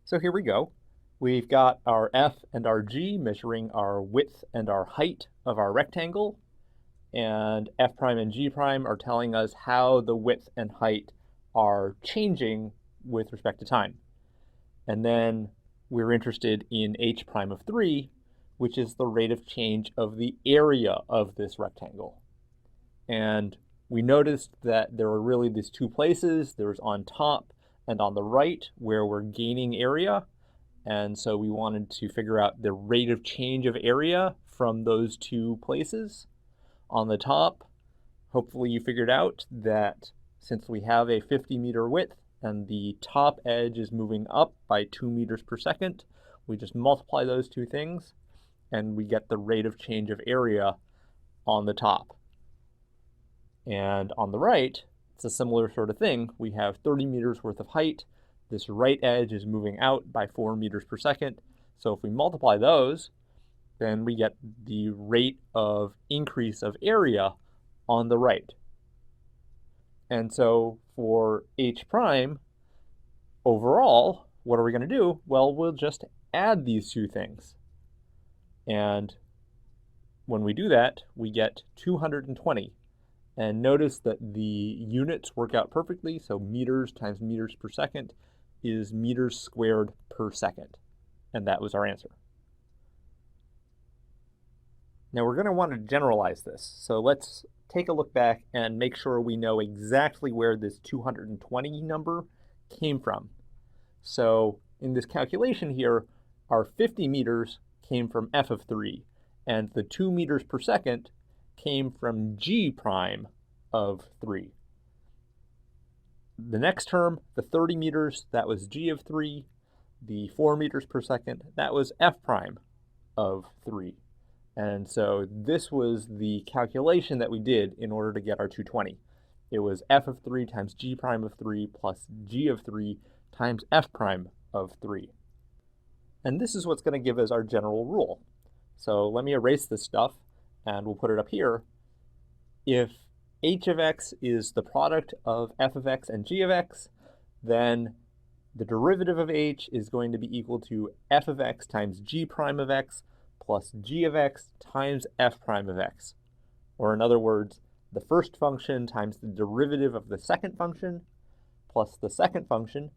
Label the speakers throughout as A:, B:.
A: So here we go. We've got our f and our g measuring our width and our height of our rectangle, and f prime and g prime are telling us how the width and height are changing with respect to time. And then we're interested in h prime of 3, which is the rate of change of the area of this rectangle. And we noticed that there were really these two places. There's on top and on the right where we're gaining area. And so we wanted to figure out the rate of change of area from those two places. On the top, hopefully you figured out that since we have a 50-meter width and the top edge is moving up by 2 meters per second, we just multiply those two things and we get the rate of change of area on the top. And on the right, it's a similar sort of thing. We have 30 meters worth of height. This right edge is moving out by 4 meters per second. So if we multiply those, then we get the rate of increase of area on the right. And so for h prime, overall, what are we going to do? Well, we'll just add these two things. And when we do that, we get 220. And notice that the units work out perfectly. So meters times meters per second is meters squared per second. And that was our answer. Now we're going to want to generalize this. So let's take a look back and make sure we know exactly where this 220 number came from. So in this calculation here, our 50 meters came from f of 3, and the 2 meters per second came from g prime of 3. The next term, the 30 meters, that was g of 3. The 4 meters per second, that was f prime of 3. And so this was the calculation that we did in order to get our 220. It was f of 3 times g prime of 3 plus g of 3 times f prime of 3. And this is what's going to give us our general rule. So let me erase this stuff, and we'll put it up here. If h of x is the product of f of x and g of x, then the derivative of h is going to be equal to f of x times g prime of x plus g of x times f prime of x. Or in other words, the first function times the derivative of the second function plus the second function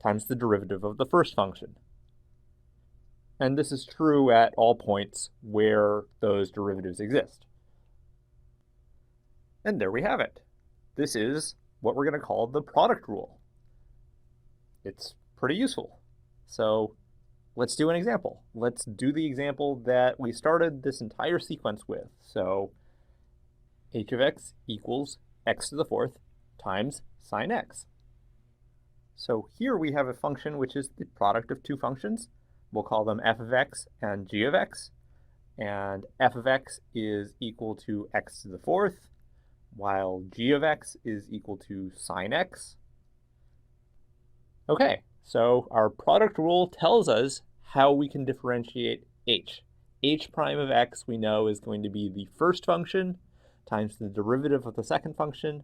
A: times the derivative of the first function. And this is true at all points where those derivatives exist. And there we have it. This is what we're going to call the product rule. It's pretty useful. So let's do an example. Let's do the example that we started this entire sequence with. So h of x equals x to the fourth times sine x. So here we have a function which is the product of two functions. We'll call them f of x and g of x. And f of x is equal to x to the fourth, while g of x is equal to sine x. Okay, so our product rule tells us how we can differentiate h. h prime of x we know is going to be the first function times the derivative of the second function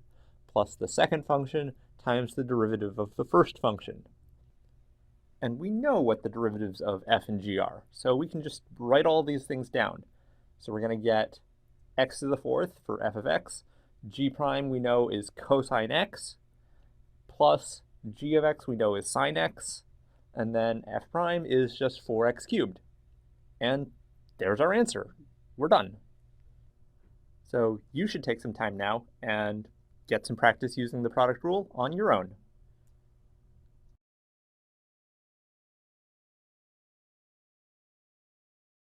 A: plus the second function times the derivative of the first function. And we know what the derivatives of f and g are, so we can just write all these things down. So we're going to get x to the fourth for f of x. G prime we know is cosine x, plus g of x we know is sine x, and then f prime is just 4x cubed. And there's our answer. We're done. So you should take some time now and get some practice using the product rule on your own.